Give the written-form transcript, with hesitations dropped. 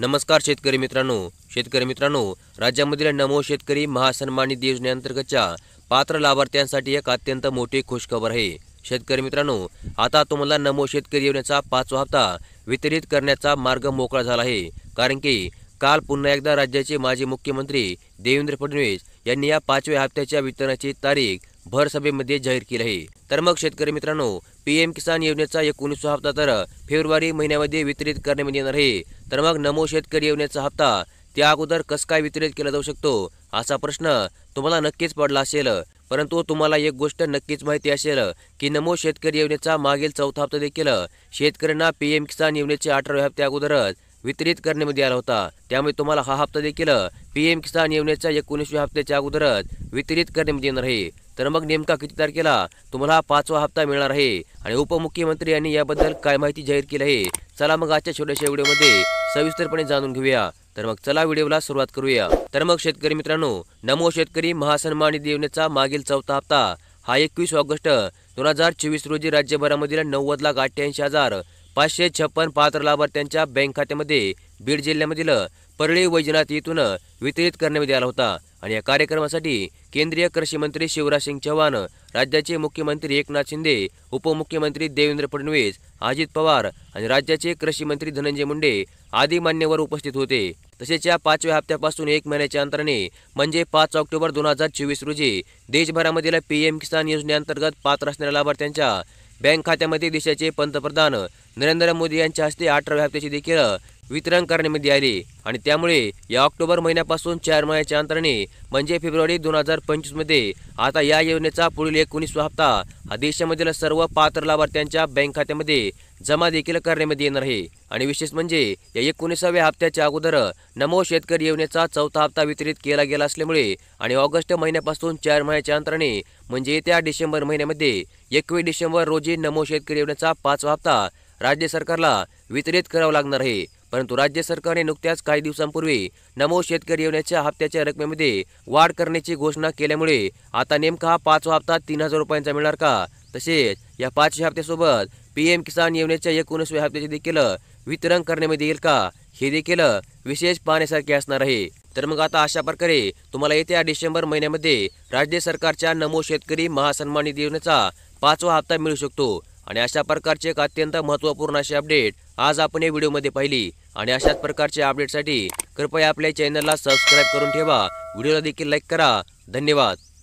नमस्कार शेतकरी मित्रांनो, राज्यामधील नमो शेतकरी महासन्मान निधी योजनेअंतर्गतच्या पात्र लाभार्थ्यांसाठी एक अत्यंत मोठी खुशखबर आहे। शेतकरी मित्रांनो, आता तुम्हाला नमो शेतकरी योजनेचा 5वा हप्ता वितरित करण्याचा मार्ग मोकळा झाला आहे। कारण की काल पुन्हा एकदा राज्याचे माजी मुख्यमंत्री देवेंद्र फडणवीस यांनी या 5व्या हप्त्याच्या वितरणाची तारीख भर सभेमध्ये जाहीर केली आहे। तर मग शेतकरी मित्रांनो, पीएम किसान योजनेचा 19वा हप्ता तर फेब्रुवारी महिन्यामध्ये वितरित करण्यात येणार आहे। तर मग नमो शेतकरी योजनेचा हप्ता त्या अगोदर कसं काय वितरित केला जाऊ शकतो, असा प्रश्न तुम्हाला नक्कीच पडला असेल। परंतु तुम्हाला एक गोष्ट नक्कीच माहिती असेल की नमो शेतकरी योजनेचा मागील 4था हप्ता देखील शेतकऱ्यांना पीएम किसान योजनेच्या 18व्या हप्त्या अगोदरच वितरित करण्यात आला होता। त्यामुळे तुम्हाला हा हप्ता देखील पीएम किसान योजनेच्या 19व्या हप्त्याच्या अगोदरच वितरित करण्यात येणार आहे। तर मग नेमका किती तारखेला तुम्हाला हा 5वा हप्ता मिळणार आहे आणि उपमुख्यमंत्री यांनी याबद्दल काय माहिती जाहीर केली आहे, चला मग आजच्या छोट्याशा व्हिडिओमध्ये सविस्तरपणे जाणून घेऊया। तर मग चला व्हिडिओला सुरुवात करूया। तर मग शेतकरी मित्रांनो, नमो शेतकरी महासन्मान निधी योजनेचा मागील 4था हप्ता हा 21 ऑगस्ट 2024 रोजी राज्यभरामधील 90,88,556 पात्र लाभार्थ्यांच्या बँक खात्यामध्ये बीड जिल्ह्यामधील परळी वैजनाथ येथून वितरित करण्यात आला होता। आणि या कार्यक्रमासाठी केंद्रीय कृषी मंत्री शिवराज सिंग चौहान, राज्याचे मुख्यमंत्री एकनाथ शिंदे, उपमुख्यमंत्री देवेंद्र फडणवीस, अजित पवार आणि राज्याचे कृषी मंत्री धनंजय मुंडे आदी मान्यवर उपस्थित होते। तसेच या 5व्या हप्त्यापासून 1 महिन्याच्या अंतराने म्हणजे 5 ऑक्टोबर 2024 रोजी देशभरामधील पीएम किसान योजनेअंतर्गत पात्र असणाऱ्या लाभार्थ्यांच्या बँक खात्यामध्ये देशाचे पंतप्रधान नरेंद्र मोदी यांच्या हस्ते 18व्या हप्त्याचे देखील वितरण करण्यात आले। आणि त्यामुळे या ऑक्टोबर महिन्यापासून 4 महिन्याच्या अंतराने म्हणजे फेब्रुवारी 2025 मध्ये आता या योजनेचा पुढील 19वा हप्ता हा देशामधील सर्व पात्र लाभार्थ्यांच्या बँक खात्यामध्ये जमा देखील करण्यात येणार आहे। आणि विशेष म्हणजे या 19व्या हप्त्याच्या अगोदर नमो शेतकरी योजनेचा 4था हप्ता वितरित केला गेला असल्यामुळे आणि ऑगस्ट महिन्यापासून 4 महिन्याच्या अंतराने म्हणजे येत्या डिसेंबर महिन्यामध्ये 21 डिसेंबर रोजी नमो शेतकरी योजनेचा 5वा हप्ता राज्य सरकारला वितरित करावा लागणार आहे। परंतु राज्य सरकारने नुकत्याच काही दिवसांपूर्वी नमो शेतकरी योजनेच्या हप्त्याच्या रकमेमध्ये वाढ करण्याची घोषणा केल्यामुळे आता नेमका हा 5वा हप्ता 3,000 रुपयांचा मिळणार का, तसेच या 5व्या हप्त्यासोबत पीएम किसान योजनेच्या 19व्या हप्त्याचे देखील वितरण करण्यात येईल का, हे देखील विशेष पाहण्यासारखे असणार आहे। तर मग आता अशा प्रकारे तुम्हाला येत्या डिसेंबर महिन्यामध्ये राज्य सरकारच्या नमो शेतकरी महासन्मान निधी योजनेचा 5वा हप्ता मिळू शकतो। आणि अशा प्रकारचे एक अत्यंत महत्त्वपूर्ण अशी अपडेट आज आपण या व्हिडिओमध्ये पाहिली। आणि अशाच प्रकारच्या अपडेटसाठी कृपया आपल्या चॅनलला सबस्क्राईब करून ठेवा, व्हिडिओला देखील लाईक करा। धन्यवाद।